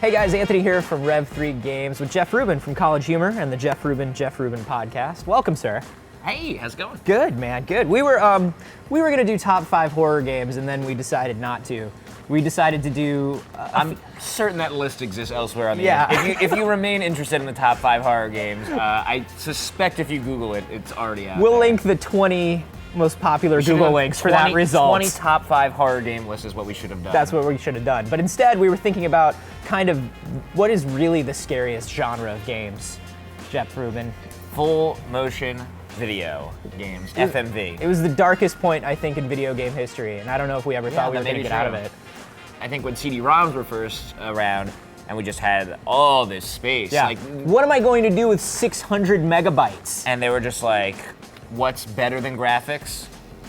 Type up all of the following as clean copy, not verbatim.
Hey guys, Anthony here from Rev3 Games with Jeff Rubin from CollegeHumor and the Jeff Rubin podcast. Welcome, sir. Hey, how's it going? Good, man, good. We were gonna do top 5 horror games, and then we decided not to. We decided to do. I'm certain that list exists elsewhere on the Yeah. internet. If you remain interested in the top 5 horror games, I suspect if you Google it, it's already out We'll there. link the 20 most popular Google links for that result. 20 top 5 horror game list is what we should have done. That's what we should have done. But instead, we were thinking about kind of what is really the scariest genre of games, Jeff Rubin. Full motion video games, FMV. It was the darkest point, I think, in video game history, and I don't know if we ever thought we were that may going to be get out of true. it. I think when CD-ROMs were first around, and we just had all this space. Yeah. What am I going to do with 600 megabytes? And they were just like, what's better than graphics?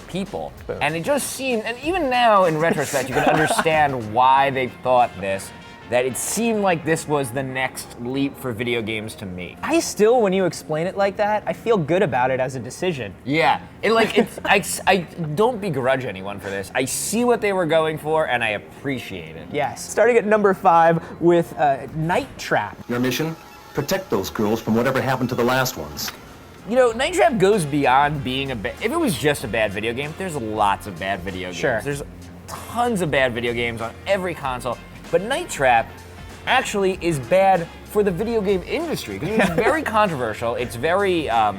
People. Boom. And it just seemed, and even now in retrospect, you can understand why they thought this, that it seemed like this was the next leap for video games to make. I still, when you explain it like that, I feel good about it as a decision. Yeah, I don't begrudge anyone for this. I see what they were going for, and I appreciate it. Yes. Starting at number 5 with Night Trap. Your mission? Protect those girls from whatever happened to the last ones. You know, Night Trap goes beyond being if it was just a bad video game, there's lots of bad video games. Sure. There's tons of bad video games on every console, but Night Trap actually is bad for the video game industry because it's very controversial. It's very, I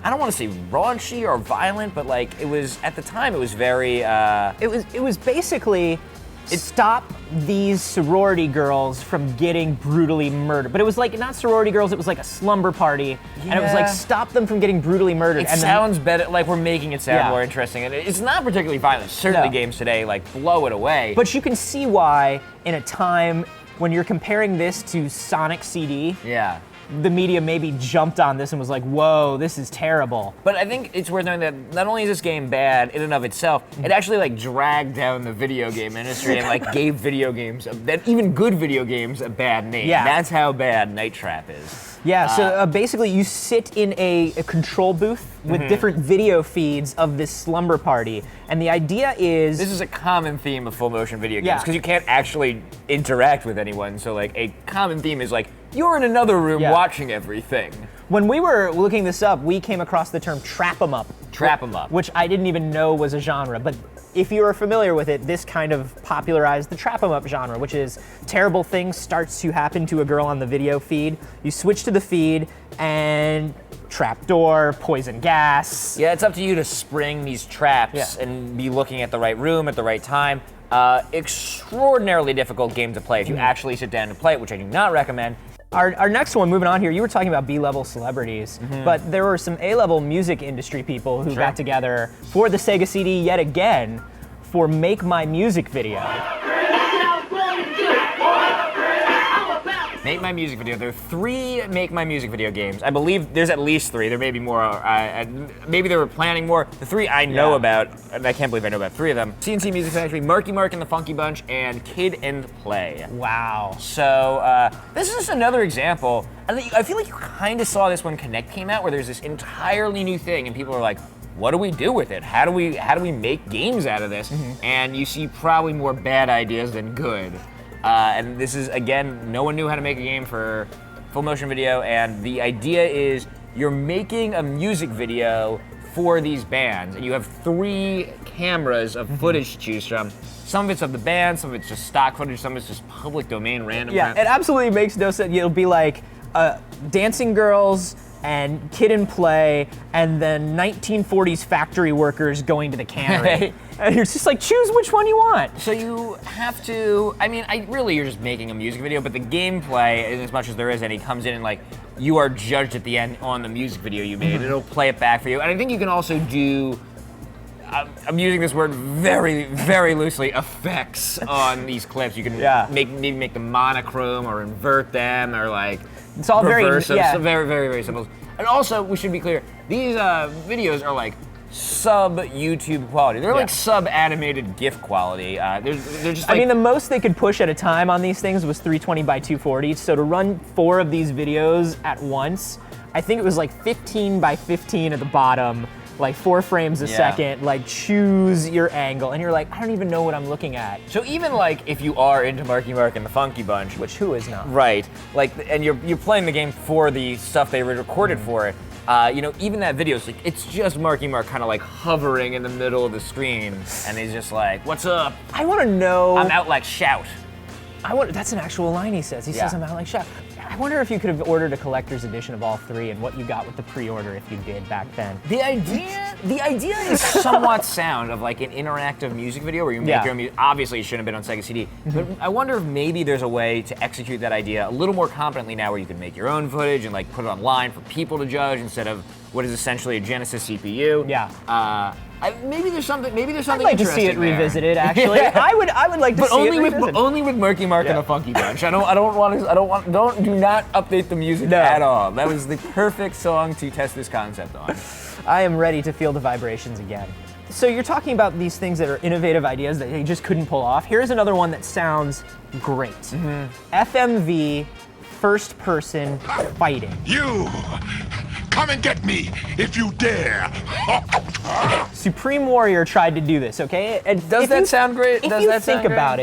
don't want to say raunchy or violent, but like it was, at the time, it was very... It was basically stop these sorority girls from getting brutally murdered. But it was like not sorority girls, it was like a slumber party. And it was like stop them from getting brutally murdered. It and sounds better, like we're making it sound Yeah. more interesting. And it's not particularly violent. Certainly No. games today like blow it away. But you can see why in a time when you're comparing this to Sonic CD, yeah. the media maybe jumped on this and was like, whoa, this is terrible. But I think it's worth noting that not only is this game bad in and of itself, it actually like dragged down the video game industry and like gave video games, even good video games, a bad name. Yeah. That's how bad Night Trap is. Yeah, so basically you sit in a control booth with different video feeds of this slumber party. And the idea is... This is a common theme of full motion video games Yeah. because you can't actually interact with anyone. So like a common theme is like, you're in another room Yeah. watching everything. When we were looking this up, we came across the term trap 'em up. Trap 'em up. Which I didn't even know was a genre, but if you are familiar with it, this kind of popularized the trap 'em up genre, which is terrible things starts to happen to a girl on the video feed. You switch to the feed and trapdoor, poison gas. Yeah, it's up to you to spring these traps and be looking at the right room at the right time. Extraordinarily difficult game to play if you actually sit down and play it, which I do not recommend. Our next one, moving on here, you were talking about B-level celebrities, but there were some A-level music industry people who got together for the Sega CD yet again for Make My Music Video. Make My Music Video. There are 3 Make My Music Video games. I believe there's at least 3. There may be more. Maybe they were planning more. The 3 I know about, and I can't believe I know about 3 of them. CNC Music Factory, Marky Mark and the Funky Bunch, and Kid and Play. Wow. So this is just another example. I feel like you kind of saw this when Kinect came out, where there's this entirely new thing, and people are like, what do we do with it? How do we make games out of this? And you see probably more bad ideas than good. And this is, again, no one knew how to make a game for full motion video, and the idea is you're making a music video for these bands, and you have 3 cameras of footage to choose from. Some of it's of the band, some of it's just stock footage, some of it's just public domain random. Yeah, it absolutely makes no sense. It'll be like dancing girls and Kid and Play, and then 1940s factory workers going to the cannery. And you're just like, choose which one you want. So you have to, you're just making a music video, but the gameplay, as much as there is any, comes in and like, you are judged at the end on the music video you made. It'll play it back for you. And I think you can also do, I'm using this word very, very loosely, effects on these clips. You can maybe make them monochrome or invert them or like, it's all reverse very, them. So very, very, very simple. And also, we should be clear, these videos are like sub-YouTube quality. They're like sub-animated GIF quality. They're just like... I mean, the most they could push at a time on these things was 320 by 240, so to run 4 of these videos at once, I think it was like 15 by 15 at the bottom like 4 frames a Yeah. second, like choose your angle, and you're like, I don't even know what I'm looking at. So even like if you are into Marky Mark and the Funky Bunch, Which who is not? right, like, and you're playing the game for the stuff they recorded for it. You know, even that video, it's just Marky Mark kind of like hovering in the middle of the screen, and he's just like, "What's up? I want to know. I'm out like shout." That's an actual line he says. He says, I'm out like shot. I wonder if you could have ordered a collector's edition of all 3 and what you got with the pre-order if you did back then. The idea is somewhat sound of like an interactive music video where you make your own music. Obviously, it shouldn't have been on Sega CD, but I wonder if maybe there's a way to execute that idea a little more competently now, where you can make your own footage and like put it online for people to judge instead of what is essentially a Genesis CPU. Yeah. Maybe there's something. I'd like to see it interesting there. revisited. Actually, I would like to But see only it with revisited. only with Marky Mark and the Funky Bunch. Do not update the music at all. That was the perfect song to test this concept on. I am ready to feel the vibrations again. So you're talking about these things that are innovative ideas that they just couldn't pull off. Here's another one that sounds great. FMV, first person fighting. You! Come and get me if you dare! Supreme Warrior tried to do this, okay? And Does if that you- sound great? If Does you that think sound great? about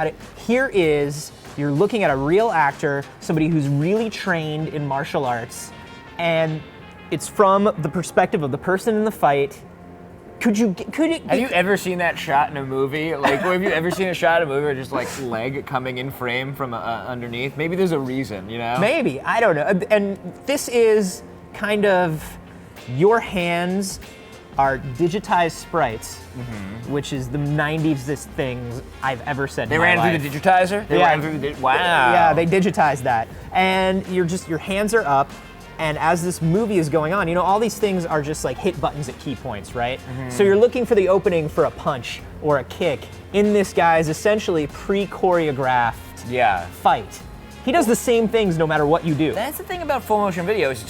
it, here is, you're looking at a real actor, somebody who's really trained in martial arts, and it's from the perspective of the person in the fight. Could it? Have you ever seen that shot in a movie? Like, have you ever seen a shot in a movie where just like leg coming in frame from underneath? Maybe there's a reason, you know? Maybe, I don't know. And this is kind of, your hands are digitized sprites, which is the 90s things I've ever said They in my ran life. through the digitizer? They ran through the wow. Yeah, they digitized that. And your hands are up, and as this movie is going on, you know, all these things are just like hit buttons at key points, right? So you're looking for the opening for a punch or a kick in this guy's essentially pre-choreographed fight. He does the same things no matter what you do. That's the thing about full motion video, is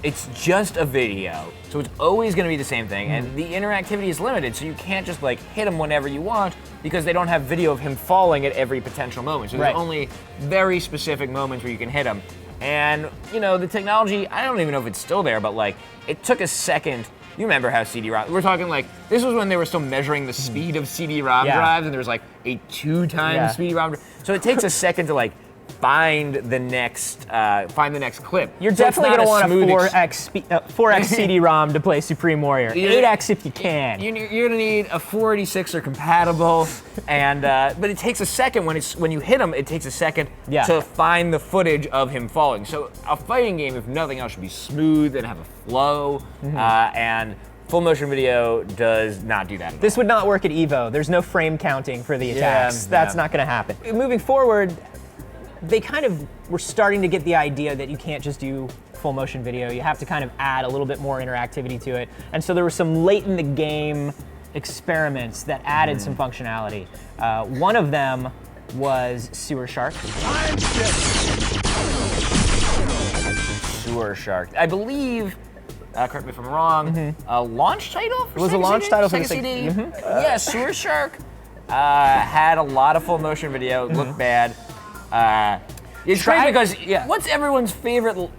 it's just a video. So it's always gonna be the same thing, and the interactivity is limited, so you can't just like hit him whenever you want, because they don't have video of him falling at every potential moment. So there's only very specific moments where you can hit him. And, you know, the technology, I don't even know if it's still there, but like, it took a second. You remember how CD-ROM, we're talking like, this was when they were still measuring the speed of CD-ROM drives, and there was like a 2 times CD-ROM. So it takes a second to like find the next clip. You're So it's definitely not going to a want a smooth 4x CD-ROM to play Supreme Warrior. 8x if you can. You're gonna need a 486er compatible, and but it takes a second when you hit him. It takes a second to find the footage of him falling. So a fighting game, if nothing else, should be smooth and have a flow. And full motion video does not do that. This would not work at Evo. There's no frame counting for the attacks. That's not going to happen. Moving forward, they kind of were starting to get the idea that you can't just do full motion video. You have to kind of add a little bit more interactivity to it. And so there were some late in the game experiments that added some functionality. One of them was Sewer Shark. Sewer Shark. I believe, correct me if I'm wrong, a launch title for It was a Sega launch CD? title for Sega the CD. CD. Yeah, Sewer Shark had a lot of full motion video. It looked bad. It's great because what's everyone's favorite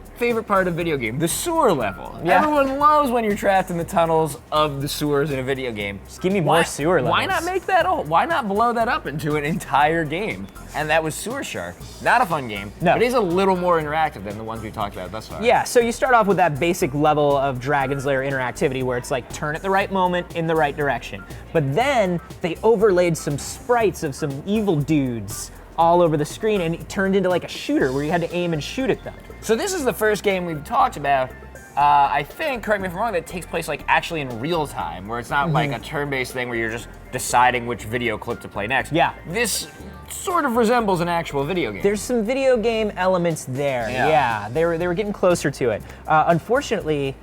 part of video game? The sewer level. Everyone loves when you're trapped in the tunnels of the sewers in a video game. Just give me more sewer levels. Why not make that? Why not blow that up into an entire game? And that was Sewer Shark. Not a fun game. No. But it is a little more interactive than the ones we've talked about thus far. Yeah, so you start off with that basic level of Dragon's Lair interactivity where it's like turn at the right moment in the right direction. But then they overlaid some sprites of some evil dudes all over the screen, and it turned into like a shooter where you had to aim and shoot at them. So this is the first game we've talked about, I think, correct me if I'm wrong, that takes place like actually in real time, where it's not like a turn-based thing where you're just deciding which video clip to play next. Yeah. This sort of resembles an actual video game. There's some video game elements there. Yeah, they were getting closer to it. Unfortunately,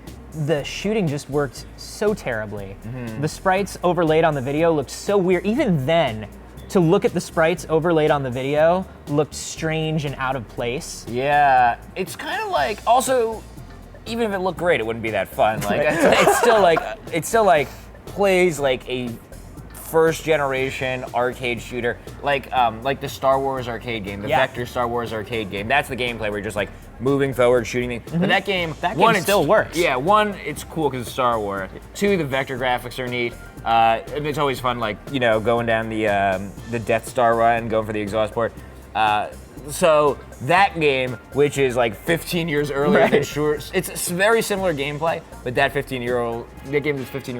the shooting just worked so terribly. The sprites overlaid on the video looked so weird. Even then, to look at the sprites overlaid on the video looked strange and out of place. Yeah, it's kind of like, also, even if it looked great, it wouldn't be that fun. Like, it still plays like a first generation arcade shooter, like the Star Wars arcade game, the Vector Star Wars arcade game. That's the gameplay where you're just like moving forward, shooting things. But that game, one, it still works. Yeah, one, it's cool because it's Star Wars. Two, the vector graphics are neat. And it's always fun, like, you know, going down the Death Star run, going for the exhaust port. So that game, which is like 15 years earlier than Short, it's very similar gameplay, but that game that's 15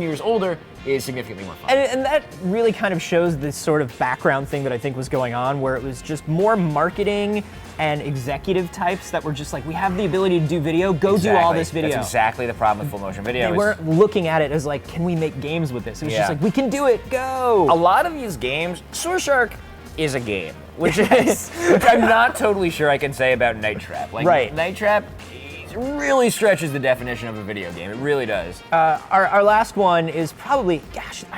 years older is significantly more fun. And that really kind of shows this sort of background thing that I think was going on, where it was just more marketing and executive types that were just like, we have the ability to do video, go do all this video. That's exactly the problem with full motion video. They weren't looking at it as like, can we make games with this? It was just like, we can do it, go! A lot of these games, Sword Shark is a game, which I'm not totally sure I can say about Night Trap. Like, Night Trap really stretches the definition of a video game. It really does. Our last one is probably,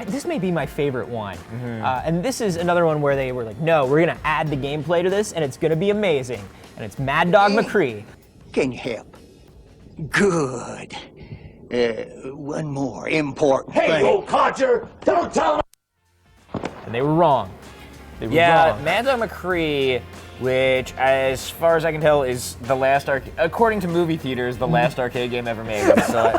this may be my favorite one. And this is another one where they were like, no, we're gonna add the gameplay to this and it's gonna be amazing. And it's Mad Dog McCree. Can you help? Good. One more important thing. codger, don't tell me. And they were wrong. Mad Dog McCree, which, as far as I can tell, is the last according to movie theaters, the last arcade game ever made.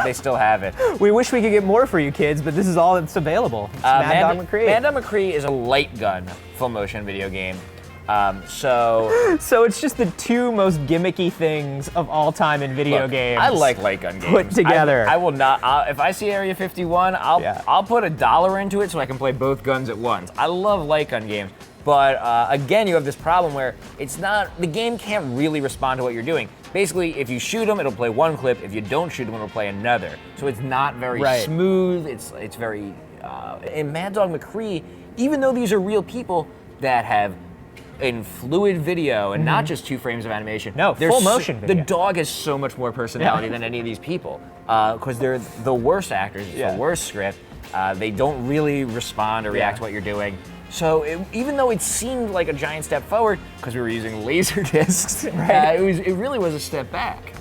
They still have it. We wish we could get more for you kids, but this is all that's available. It's Mad Dog McCree. Mad Dog McCree is a light gun full motion video game. So it's just the two most gimmicky things of all time in video games. I like light gun games. Put together. I will not. If I see Area 51, I'll put $1 into it so I can play both guns at once. I love light gun games. But again, you have this problem where the game can't really respond to what you're doing. Basically, if you shoot them, it'll play one clip. If you don't shoot them, it'll play another. So it's not very smooth. It's very. In Mad Dog McCree, even though these are real people that have in fluid video and not just 2 frames of animation. No, full motion video. The dog has so much more personality than any of these people because they're the worst actors. It's the worst script. They don't really respond or react to what you're doing. So even though it seemed like a giant step forward, because we were using laser discs, it really was a step back,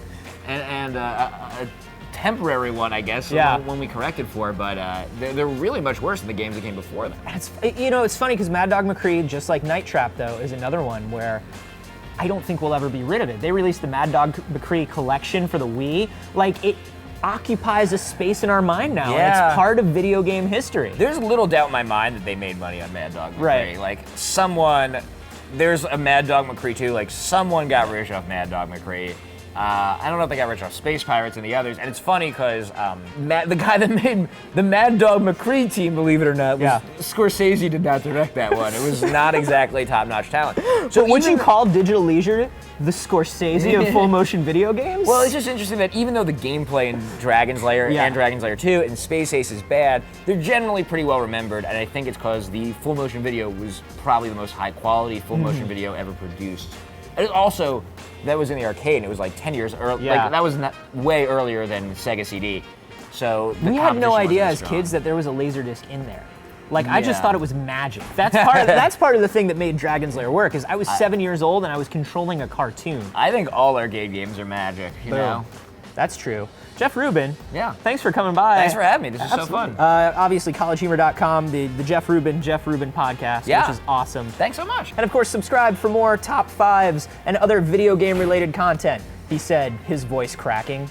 and a temporary one, I guess, when we corrected for. But they're really much worse than the games that came before them. It's funny because Mad Dog McCree, just like Night Trap, though, is another one where I don't think we'll ever be rid of it. They released the Mad Dog McCree collection for the Wii. Like, it occupies a space in our mind now. And it's part of video game history. There's little doubt in my mind that they made money on Mad Dog McCree. Like, there's a Mad Dog McCree 2, like, someone got rich off Mad Dog McCree. I don't know if they got rich off Space Pirates and the others. And it's funny because the guy that made the Mad Dog McCree team, believe it or not, Scorsese did not direct that one. It was not exactly top-notch talent. So would you call Digital Leisure the Scorsese of full motion video games? Well, it's just interesting that even though the gameplay in Dragon's Lair and Dragon's Lair 2 and Space Ace is bad, they're generally pretty well remembered, and I think it's because the full motion video was probably the most high-quality full motion video ever produced. And also, that was in the arcade, and it was like 10 years early. Like, that was way earlier than Sega CD. So we had no idea as kids that there was a Laserdisc in there. Like, I just thought it was magic. That's part of the thing that made Dragon's Lair work, is I was 7 years old and I was controlling a cartoon. I think all arcade games are magic, you know? That's true. Jeff Rubin, thanks for coming by. Thanks for having me. This is so fun. Obviously, CollegeHumor.com, the Jeff Rubin podcast, which is awesome. Thanks so much. And of course, subscribe for more top 5s and other video game related content. He said, his voice cracking.